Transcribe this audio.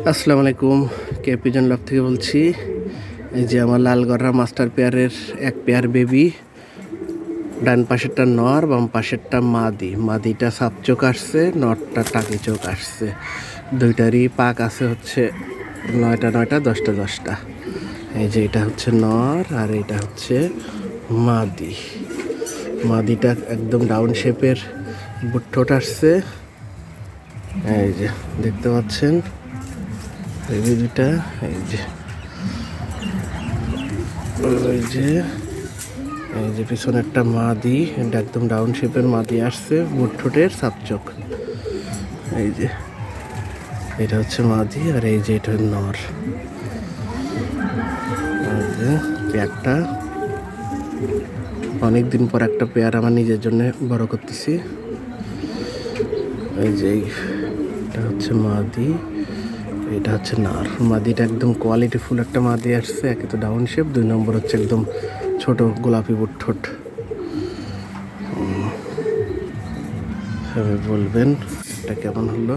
আসসালামু আলাইকুম, কে পিজন লাভ থেকে বলছি। এই যে আমার লালগড়া মাস্টার পেয়ারের এক পেয়ার বেবি, ডান পাশেরটা নর, বাম পাশেরটা মাদি। মাদিটা সাপ চোখ আসছে, নরটা টাকি চোখ আসছে। দুইটারই পাক আছে হচ্ছে 9টা 9টা 10টা 10টা। এই যে এটা হচ্ছে নর আর এটা হচ্ছে মাদি। মাদিটা একদম ডাউন শেপের বুটঠোঁট আসছে। এই যে দেখতে পাচ্ছেন বেবি দুটা। এই যে ওই যে এই যে পিছনে একটা মাদি, এটা একদম ডাউন শেপের মাদি আসছে, বুটঠোঁটের সাপচোক। এই যে এটা হচ্ছে মাদি আর এই যে এটা নর। এই যে পেয়ারটা অনেকদিন পর একটা পেয়ার আমার নিজের জন্য বড় করতেছি। এই যে এটা হচ্ছে মাদি, এটা হচ্ছে নর। মাদিটা একদম কোয়ালিটিফুল একটা মাদি আসছে, একে তো ডাউন শেপ, 2 নম্বর হচ্ছে একদম ছোট গোলাপি বুটঠোঁট। সবাই বলবেন এটা কেমন হলো।